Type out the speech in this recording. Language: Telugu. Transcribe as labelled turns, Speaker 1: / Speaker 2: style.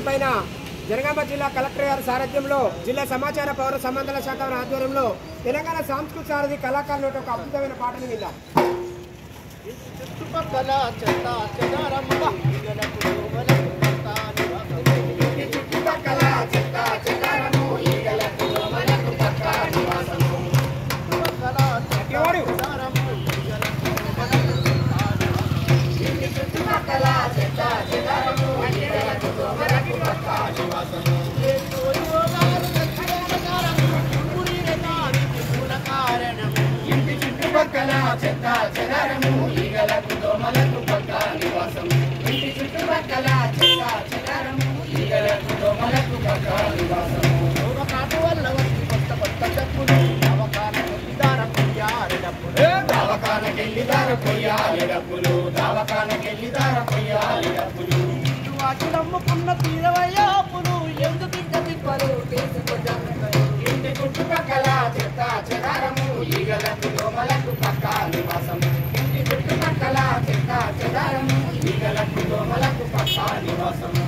Speaker 1: పైన జనగామ జిల్లా కలెక్టర్ గారి సారథ్యంలో జిల్లా సమాచార పౌర సంబంధాల శాఖ ఆధ్వర్యంలో తెలంగాణ సాంస్కృతిక సారథి కళాకారులు ఒక అద్భుతమైన పాటను విందాం.
Speaker 2: నమ్ముకున్న తీరవయ్యా పులు ఎందుకు తిప్పలు ఇంటి చుట్టుపక్కల చెత్త చెదారము ఈగలకు దోమలకు పక్క నివాసము ఇంటి చుట్టుపక్కల చెత్త చెదారము ఈగలకు దోమలకు పక్క నివాసము